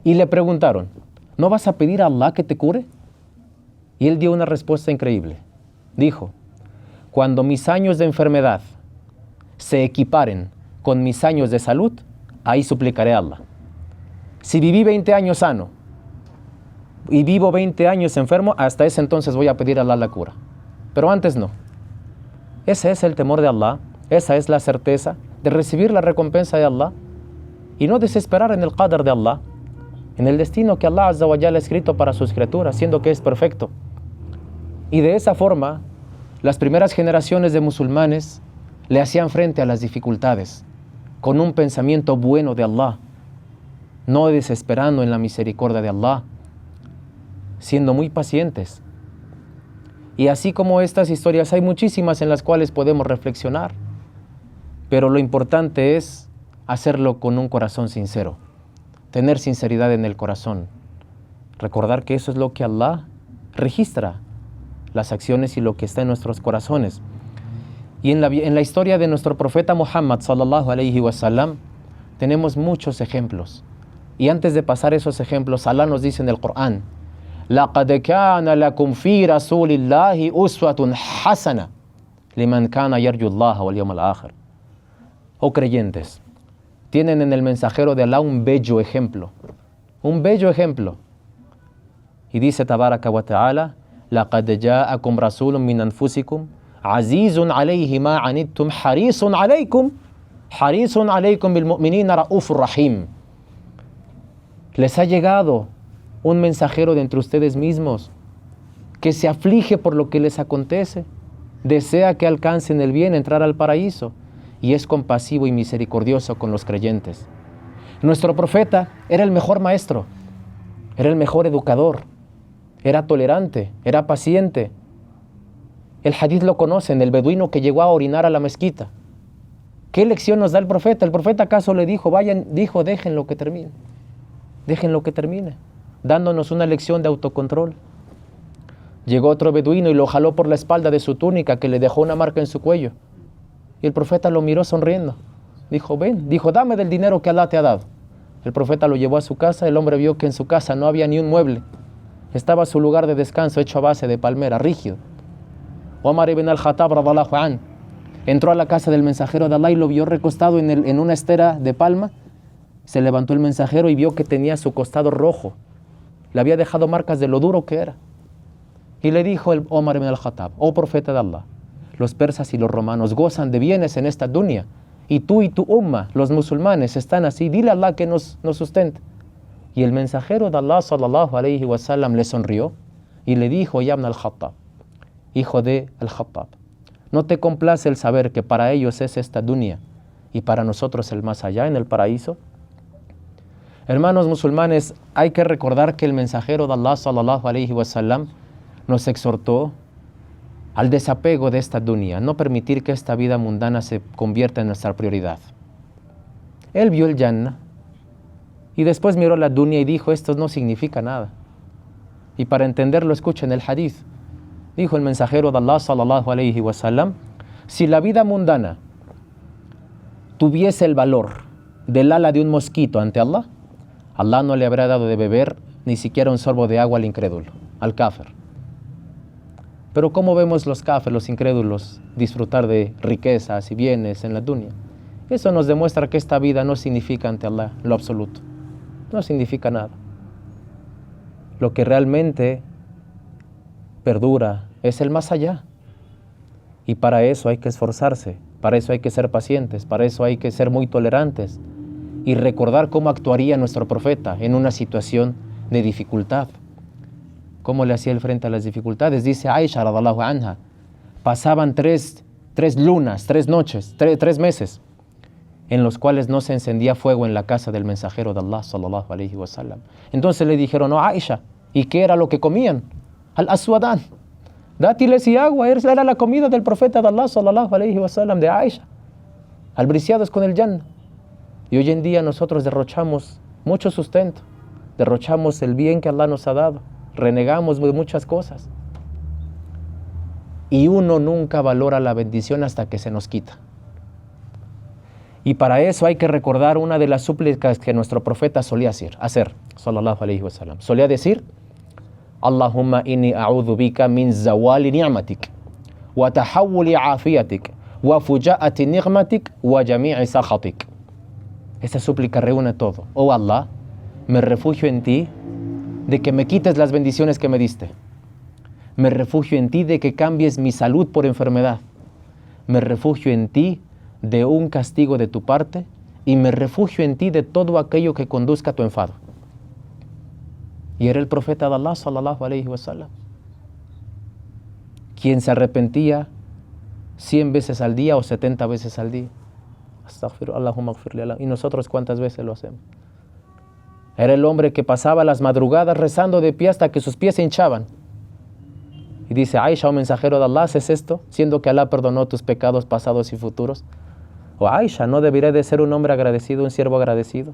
Y le preguntaron, ¿no vas a pedir a Allah que te cure? Y él dio una respuesta increíble. Dijo, cuando mis años de enfermedad se equiparen con mis años de salud, ahí suplicaré a Allah. Si viví 20 años sano y vivo 20 años enfermo, hasta ese entonces voy a pedir a Allah la cura. Pero antes no. Ese es el temor de Allah, esa es la certeza de recibir la recompensa de Allah y no desesperar en el qadr de Allah, en el destino que Allah Azza wa Jalla ha escrito para sus criaturas, siendo que es perfecto. Y de esa forma, las primeras generaciones de musulmanes le hacían frente a las dificultades con un pensamiento bueno de Allah, no desesperando en la misericordia de Allah, siendo muy pacientes. Y así como estas historias hay muchísimas en las cuales podemos reflexionar, pero lo importante es hacerlo con un corazón sincero, tener sinceridad en el corazón, recordar que eso es lo que Allah registra, las acciones y lo que está en nuestros corazones. Y en la historia de nuestro profeta Muhammad sallallahu alayhi wa sallam tenemos muchos ejemplos. Y antes de pasar esos ejemplos, Allah nos dice en el Corán, لَقَدْ كَانَ لَكُمْ فِي رَسُولِ اللَّهِ أُسْوَةٌ حَسَنَةٌ لِمَنْ كَانَ يَرْجُو اللَّهَ وَالْيَوْمَ الْآخِرَ. Oh creyentes, tienen en el mensajero de Allah un bello ejemplo. Un bello ejemplo. Y dice Tabaraka wa Ta'ala, لَقَدْ جَاءَكُمْ رَسُولٌ مِّنْ أَنفُسِكُمْ عزيز عليه ما عنتم حريص عليكم بالمؤمنين رؤوف رحيم. Les ha llegado un mensajero de entre ustedes mismos que se aflige por lo que les acontece, desea que alcancen el bien, entrar al paraíso, y es compasivo y misericordioso con los creyentes. Nuestro profeta era el mejor maestro, era el mejor educador, era tolerante, era paciente. El hadith lo conocen, el beduino que llegó a orinar a la mezquita. ¿Qué lección nos da el profeta? ¿El profeta acaso le dijo, déjenlo que termine? Déjenlo que termine, dándonos una lección de autocontrol. Llegó otro beduino y lo jaló por la espalda de su túnica, que le dejó una marca en su cuello. Y el profeta lo miró sonriendo. Dijo, dame del dinero que Allah te ha dado. El profeta lo llevó a su casa. El hombre vio que en su casa no había ni un mueble. Estaba su lugar de descanso hecho a base de palmera, rígido. Omar ibn al-Khattab radallahu an entró a la casa del mensajero de Allah y lo vio recostado en una estera de palma. Se levantó el mensajero y vio que tenía su costado rojo. Le había dejado marcas de lo duro que era. Y le dijo el Omar ibn al-Khattab, oh profeta de Allah, los persas y los romanos gozan de bienes en esta dunya, y tú y tu umma, los musulmanes, están así. Dile a Allah que nos sustente. Y el mensajero de Allah sallallahu alayhi wa sallam le sonrió y le dijo, ya ibn al-Khattab, hijo de al-Khattab, no te complace el saber que para ellos es esta dunya y para nosotros el más allá, en el paraíso. Hermanos musulmanes, hay que recordar que el mensajero de Allah sallallahu alayhi wa sallam nos exhortó al desapego de esta dunya, no permitir que esta vida mundana se convierta en nuestra prioridad. Él vio el Jannah y después miró la dunya y dijo, esto no significa nada. Y para entenderlo, escuchen el hadith. Dijo el mensajero de Allah sallallahu alayhi wa sallam, si la vida mundana tuviese el valor del ala de un mosquito ante Allah, Allah no le habría dado de beber ni siquiera un sorbo de agua al incrédulo, al kafir. Pero ¿cómo vemos los kafir, los incrédulos, disfrutar de riquezas y bienes en la dunya? Eso nos demuestra que esta vida no significa ante Allah lo absoluto. No significa nada. Lo que realmente perdura es el más allá. Y para eso hay que esforzarse, para eso hay que ser pacientes, para eso hay que ser muy tolerantes y recordar cómo actuaría nuestro profeta en una situación de dificultad. ¿Cómo le hacía él frente a las dificultades? Dice Aisha radhiyallahu anha, pasaban tres lunas, 3 noches, 3 meses, en los cuales no se encendía fuego en la casa del mensajero de Allah sallallahu alayhi wa sallam. Entonces le dijeron, no, Aisha, ¿y qué era lo que comían? Al-aswadan, dátiles y agua, era la comida del profeta de Allah sallallahu alayhi wa sallam, de Aisha, albriciados con el Jannah. Y hoy en día nosotros derrochamos mucho sustento, derrochamos el bien que Allah nos ha dado, renegamos de muchas cosas. Y uno nunca valora la bendición hasta que se nos quita. Y para eso hay que recordar una de las súplicas que nuestro profeta solía hacer, sallallahu alayhi wa sallam. Solía decir, Allahumma inni a'udhu bika min zawali ni'matik, wa tahawuli afiyatik, wa fuja'ati ni'matik, wa jami'i sakhatik. Esa súplica reúne todo. Oh Allah, me refugio en ti de que me quites las bendiciones que me diste. Me refugio en ti de que cambies mi salud por enfermedad. Me refugio en ti de un castigo de tu parte y me refugio en ti de todo aquello que conduzca a tu enfado. Y era el profeta de Allah sallallahu alayhi wa sallam, quien se arrepentía 100 veces al día o 70 veces al día. Allahumma gfirli Allah. ¿Y nosotros cuántas veces lo hacemos? Era el hombre que pasaba las madrugadas rezando de pie hasta que sus pies se hinchaban. Y dice, Aisha, oh mensajero de Allah, ¿haces esto? Siendo que Allah perdonó tus pecados pasados y futuros. O Aisha, ¿no debería de ser un hombre agradecido, un siervo agradecido?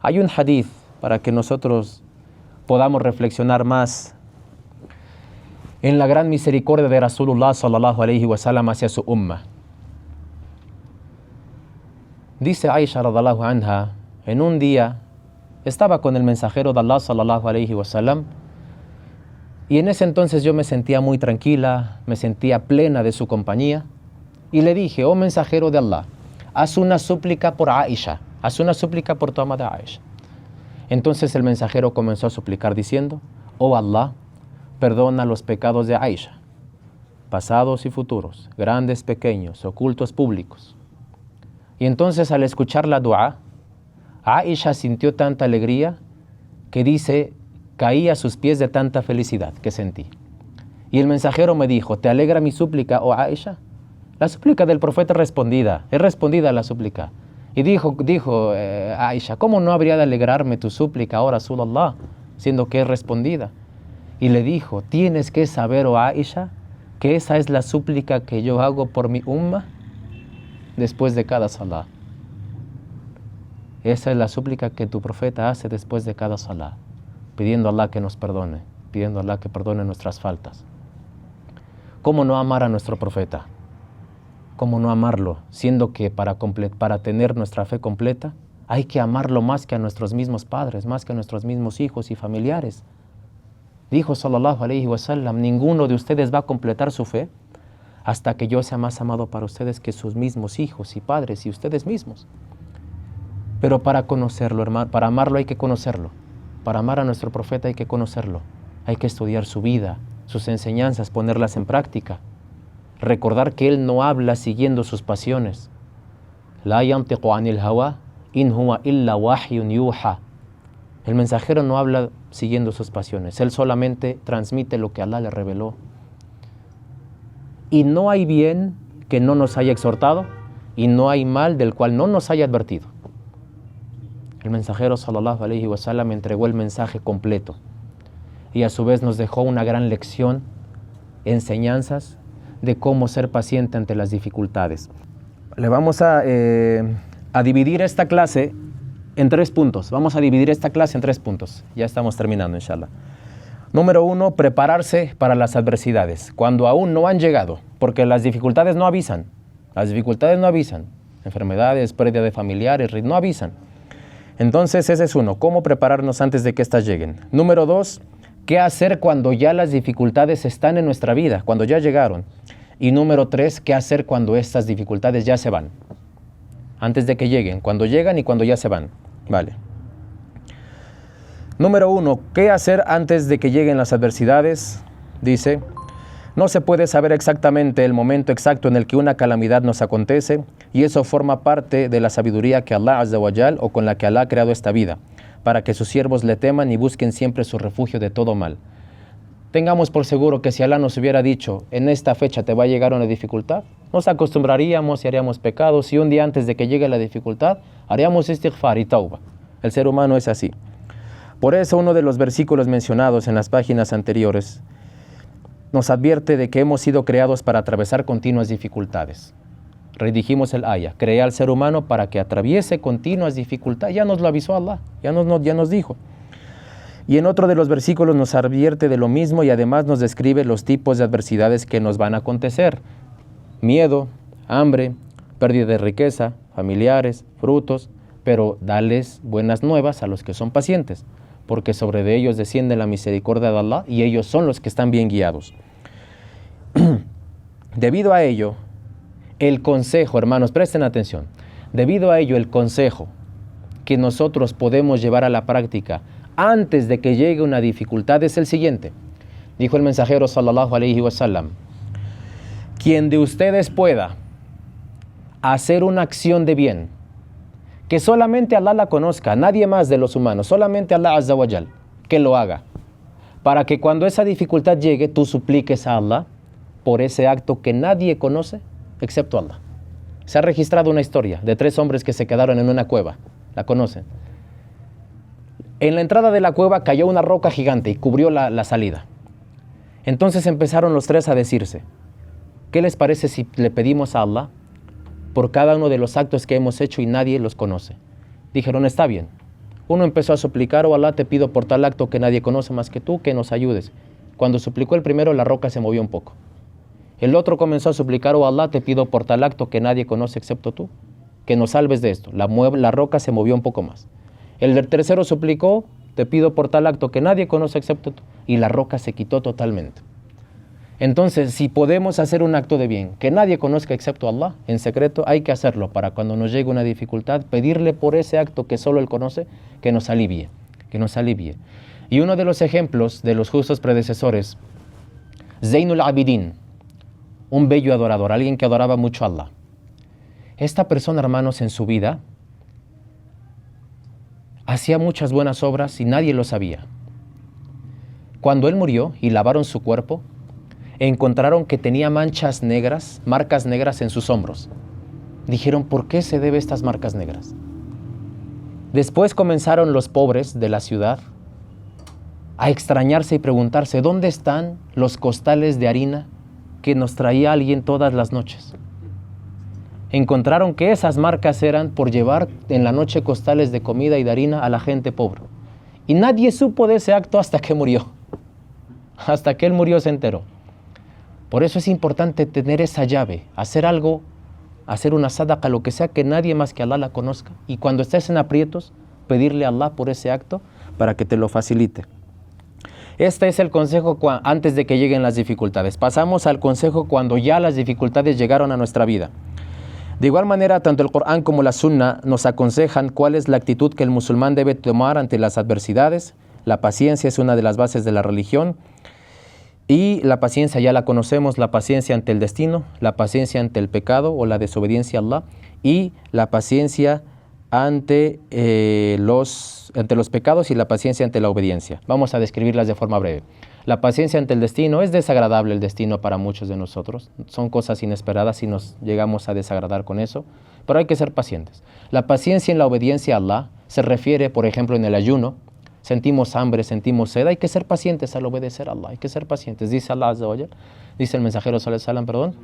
Hay un hadith para que nosotros podamos reflexionar más en la gran misericordia de Rasulullah sallallahu alayhi wa sallam hacia su umma. Dice Aisha radhiyallahu anha, en un día estaba con el mensajero de Allah sallallahu alayhi wa sallam y en ese entonces yo me sentía muy tranquila, me sentía plena de su compañía y le dije, oh mensajero de Allah, haz una súplica por Aisha, haz una súplica por tu amada Aisha. Entonces el mensajero comenzó a suplicar diciendo, oh Allah, perdona los pecados de Aisha, pasados y futuros, grandes, pequeños, ocultos, públicos. Y entonces al escuchar la dua, Aisha sintió tanta alegría que dice, caí a sus pies de tanta felicidad que sentí. Y el mensajero me dijo, ¿te alegra mi súplica, oh Aisha? La súplica del profeta es respondida la súplica. Y dijo Aisha, ¿cómo no habría de alegrarme tu súplica, oh Rasulullah, siendo que es respondida? Y le dijo, tienes que saber, oh Aisha, que esa es la súplica que yo hago por mi umma después de cada salah. Esa es la súplica que tu profeta hace después de cada salah, pidiendo a Allah que nos perdone, pidiendo a Allah que perdone nuestras faltas. ¿Cómo no amar a nuestro profeta? ¿Cómo no amarlo? Siendo que para tener nuestra fe completa hay que amarlo más que a nuestros mismos padres, más que a nuestros mismos hijos y familiares. Dijo sallallahu alayhi wa sallam, ninguno de ustedes va a completar su fe hasta que yo sea más amado para ustedes que sus mismos hijos y padres y ustedes mismos. Pero para conocerlo, hermano, para amarlo hay que conocerlo. Para amar a nuestro profeta hay que conocerlo. Hay que estudiar su vida, sus enseñanzas, ponerlas en práctica. Recordar que él no habla siguiendo sus pasiones. La yantiqu anil hawa in huwa illa wahyun yuha. El mensajero no habla siguiendo sus pasiones. Él solamente transmite lo que Allah le reveló. Y no hay bien que no nos haya exhortado y no hay mal del cual no nos haya advertido. El mensajero sallallahu alaihi wasallam entregó el mensaje completo y a su vez nos dejó una gran lección, enseñanzas de cómo ser paciente ante las dificultades. Le vamos a dividir esta clase en 3 puntos. Vamos a dividir esta clase en 3 puntos. Ya estamos terminando, inshallah. Número 1, prepararse para las adversidades, cuando aún no han llegado, porque las dificultades no avisan. Las dificultades no avisan. Enfermedades, pérdida de familiares, no avisan. Entonces ese es uno, cómo prepararnos antes de que éstas lleguen. Número 2, qué hacer cuando ya las dificultades están en nuestra vida, cuando ya llegaron. Y número 3, qué hacer cuando estas dificultades ya se van. Antes de que lleguen, cuando llegan y cuando ya se van. Vale. Número 1, ¿qué hacer antes de que lleguen las adversidades? Dice, no se puede saber exactamente el momento exacto en el que una calamidad nos acontece, y eso forma parte de la sabiduría que Allah Azza wa Jal, o con la que Allah ha creado esta vida, para que sus siervos le teman y busquen siempre su refugio de todo mal. Tengamos por seguro que si Allah nos hubiera dicho, en esta fecha te va a llegar una dificultad, nos acostumbraríamos y haríamos pecados, y un día antes de que llegue la dificultad, haríamos istighfar y tauba. El ser humano es así. Por eso uno de los versículos mencionados en las páginas anteriores nos advierte de que hemos sido creados para atravesar continuas dificultades. Redijimos el aya, creé al ser humano para que atraviese continuas dificultades. Ya nos lo avisó Allah, ya nos dijo. Y en otro de los versículos nos advierte de lo mismo y además nos describe los tipos de adversidades que nos van a acontecer. Miedo, hambre, pérdida de riqueza, familiares, frutos, pero dales buenas nuevas a los que son pacientes, porque sobre de ellos desciende la misericordia de Allah y ellos son los que están bien guiados. Debido a ello, el consejo, hermanos, presten atención, debido a ello el consejo que nosotros podemos llevar a la práctica antes de que llegue una dificultad es el siguiente. Dijo el mensajero sallallahu alaihi wasallam, quien de ustedes pueda hacer una acción de bien, que solamente Allah la conozca, nadie más de los humanos, solamente Allah Azza wa Jal, que lo haga, para que cuando esa dificultad llegue, tú supliques a Allah por ese acto que nadie conoce, excepto Allah. Se ha registrado una historia de 3 hombres que se quedaron en una cueva, la conocen. En la entrada de la cueva cayó una roca gigante y cubrió la salida. Entonces empezaron los 3 a decirse, ¿qué les parece si le pedimos a Allah por cada uno de los actos que hemos hecho y nadie los conoce? Dijeron, está bien. Uno empezó a suplicar, oh Allah, te pido por tal acto que nadie conoce más que tú, que nos ayudes. Cuando suplicó el primero, la roca se movió un poco. El otro comenzó a suplicar, oh Allah, te pido por tal acto que nadie conoce excepto tú, que nos salves de esto. La roca se movió un poco más. El tercero suplicó, te pido por tal acto que nadie conoce excepto tú, y la roca se quitó totalmente. Entonces, si podemos hacer un acto de bien que nadie conozca excepto Allah, en secreto, hay que hacerlo para cuando nos llegue una dificultad, pedirle por ese acto que solo Él conoce, que nos alivie, que nos alivie. Y uno de los ejemplos de los justos predecesores, Zainul Abidin, un bello adorador, alguien que adoraba mucho a Allah. Esta persona, hermanos, en su vida, hacía muchas buenas obras y nadie lo sabía. Cuando él murió y lavaron su cuerpo, encontraron que tenía manchas negras, marcas negras en sus hombros. Dijeron, ¿por qué se debe estas marcas negras? Después comenzaron los pobres de la ciudad a extrañarse y preguntarse, ¿dónde están los costales de harina que nos traía alguien todas las noches? Encontraron que esas marcas eran por llevar en la noche costales de comida y de harina a la gente pobre. Y nadie supo de ese acto hasta que murió. Hasta que él murió se enteró. Por eso es importante tener esa llave, hacer algo, hacer una sadaqa, lo que sea que nadie más que Allah la conozca. Y cuando estés en aprietos, pedirle a Allah por ese acto para que te lo facilite. Este es el consejo antes de que lleguen las dificultades. Pasamos al consejo cuando ya las dificultades llegaron a nuestra vida. De igual manera, tanto el Corán como la Sunna nos aconsejan cuál es la actitud que el musulmán debe tomar ante las adversidades. La paciencia es una de las bases de la religión. Y la paciencia ya la conocemos, la paciencia ante el destino, la paciencia ante el pecado o la desobediencia a Allah y la paciencia ante los pecados y la paciencia ante la obediencia. Vamos a describirlas de forma breve. La paciencia ante el destino, es desagradable el destino para muchos de nosotros. Son cosas inesperadas y nos llegamos a desagradar con eso, pero hay que ser pacientes. La paciencia en la obediencia a Allah se refiere, por ejemplo, en el ayuno. Sentimos hambre, sentimos sed, hay que ser pacientes al obedecer a Allah, hay que ser pacientes. Dice Allah Azza wa Jal, dice el mensajero sallallahu alaihi wasallam, perdón,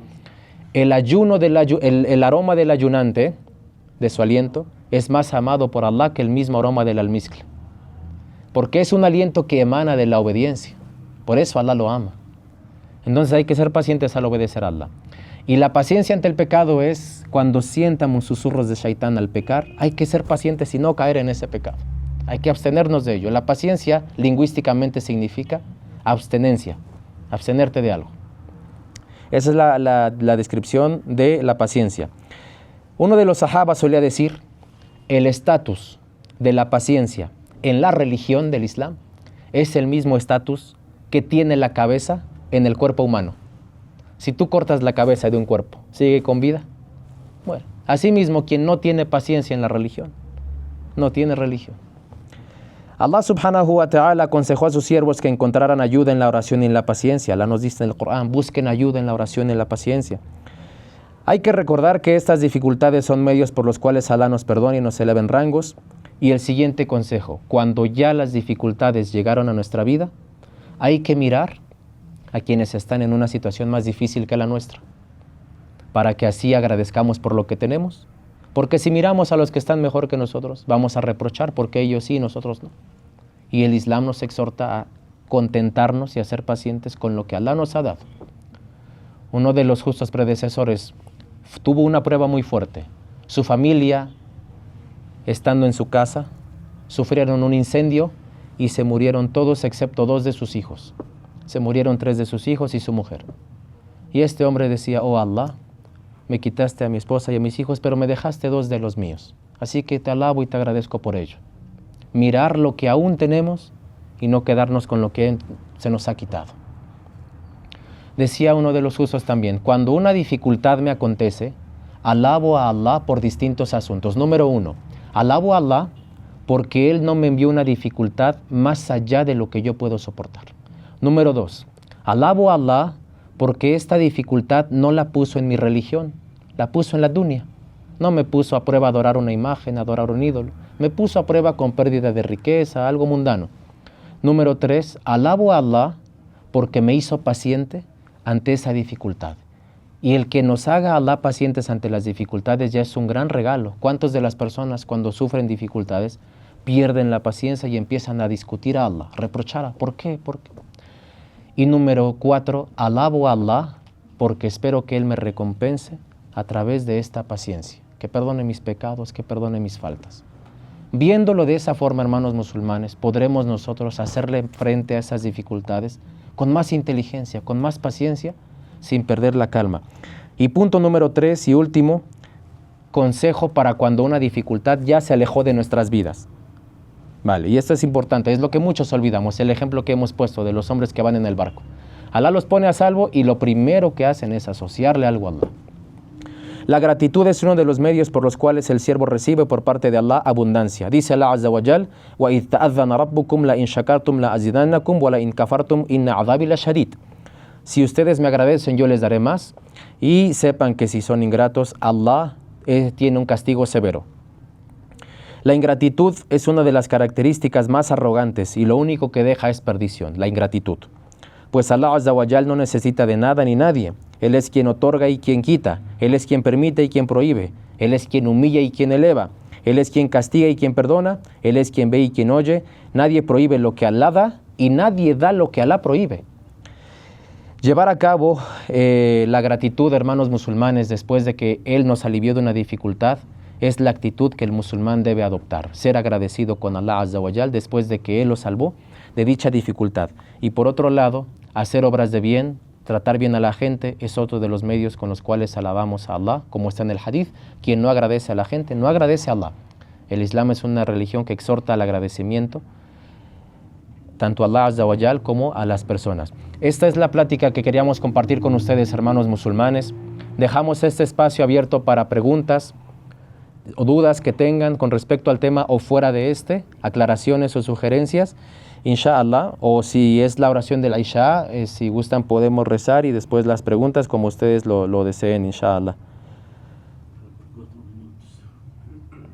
el aroma del ayunante, de su aliento, es más amado por Allah que el mismo aroma del almizcle. Porque es un aliento que emana de la obediencia. Por eso Allah lo ama. Entonces hay que ser pacientes al obedecer a Allah. Y la paciencia ante el pecado es cuando sientamos susurros de Shaitán al pecar, hay que ser pacientes y no caer en ese pecado. Hay que abstenernos de ello. La paciencia lingüísticamente significa abstenencia, abstenerte de algo. Esa es la descripción de la paciencia. Uno de los sahabas solía decir, el estatus de la paciencia en la religión del Islam es el mismo estatus que tiene la cabeza en el cuerpo humano. Si tú cortas la cabeza de un cuerpo, ¿sigue con vida? Bueno, asimismo, quien no tiene paciencia en la religión, no tiene religión. Allah subhanahu wa ta'ala aconsejó a sus siervos que encontraran ayuda en la oración y en la paciencia. Allah nos dice en el Corán, busquen ayuda en la oración y en la paciencia. Hay que recordar que estas dificultades son medios por los cuales Allah nos perdona y nos eleva en rangos. Y el siguiente consejo, cuando ya las dificultades llegaron a nuestra vida, hay que mirar a quienes están en una situación más difícil que la nuestra, para que así agradezcamos por lo que tenemos. Porque si miramos a los que están mejor que nosotros, vamos a reprochar porque ellos sí y nosotros no. Y el Islam nos exhorta a contentarnos y a ser pacientes con lo que Allah nos ha dado. Uno de los justos predecesores tuvo una prueba muy fuerte. Su familia, estando en su casa, sufrieron un incendio y se murieron todos excepto 2 de sus hijos. Se murieron 3 de sus hijos y su mujer. Y este hombre decía, oh Allah, me quitaste a mi esposa y a mis hijos, pero me dejaste 2 de los míos. Así que te alabo y te agradezco por ello. Mirar lo que aún tenemos y no quedarnos con lo que se nos ha quitado. Decía uno de los justos también, cuando una dificultad me acontece, alabo a Allah por distintos asuntos. Número 1, alabo a Allah porque Él no me envió una dificultad más allá de lo que yo puedo soportar. Número 2, alabo a Allah porque esta dificultad no la puso en mi religión, la puso en la dunya. No me puso a prueba adorar una imagen, adorar un ídolo. Me puso a prueba con pérdida de riqueza, algo mundano. Número 3, alabo a Allah porque me hizo paciente ante esa dificultad. Y el que nos haga a Allah pacientes ante las dificultades ya es un gran regalo. ¿Cuántas de las personas cuando sufren dificultades pierden la paciencia y empiezan a discutir a Allah, reprochar? ¿Por qué? ¿Por qué? Y número 4, alabo a Allah porque espero que Él me recompense a través de esta paciencia, que perdone mis pecados, que perdone mis faltas. Viéndolo de esa forma, hermanos musulmanes, podremos nosotros hacerle frente a esas dificultades con más inteligencia, con más paciencia, sin perder la calma. Y punto número 3 y último, consejo para cuando una dificultad ya se alejó de nuestras vidas. Vale, y esto es importante, es lo que muchos olvidamos, el ejemplo que hemos puesto de los hombres que van en el barco. Allah los pone a salvo y lo primero que hacen es asociarle algo a Allah. La gratitud es uno de los medios por los cuales el siervo recibe por parte de Allah abundancia. Dice Allah Azza wa Jal, وَإِذْ تَأَذَّنَ رَبُّكُمْ لَإِنْ شَكَرْتُمْ لَأَزِدَنَّكُمْ وَلَإِنْ كَفَرْتُمْ إِنَّ عَذَابِي لَشَدِيدٌ. Si ustedes me agradecen, yo les daré más. Y sepan que si son ingratos, Allah tiene un castigo severo. La ingratitud es una de las características más arrogantes y lo único que deja es perdición, la ingratitud. Pues Allah Azza wa Jal no necesita de nada ni nadie. Él es quien otorga y quien quita. Él es quien permite y quien prohíbe. Él es quien humilla y quien eleva. Él es quien castiga y quien perdona. Él es quien ve y quien oye. Nadie prohíbe lo que Allah da y nadie da lo que Allah prohíbe. Llevar a cabo la gratitud, hermanos musulmanes, después de que Él nos alivió de una dificultad, es la actitud que el musulmán debe adoptar. Ser agradecido con Allah Azza wa Jal después de que Él lo salvó de dicha dificultad. Y por otro lado, hacer obras de bien, tratar bien a la gente, es otro de los medios con los cuales alabamos a Allah, como está en el hadith. Quien no agradece a la gente, no agradece a Allah. El Islam es una religión que exhorta al agradecimiento, tanto a Allah Azza wa Jal como a las personas. Esta es la plática que queríamos compartir con ustedes, hermanos musulmanes. Dejamos este espacio abierto para preguntas o dudas que tengan con respecto al tema o fuera de este, aclaraciones o sugerencias. inshallah, o si es la oración del Isha, si gustan podemos rezar y después las preguntas como ustedes lo deseen, inshallah.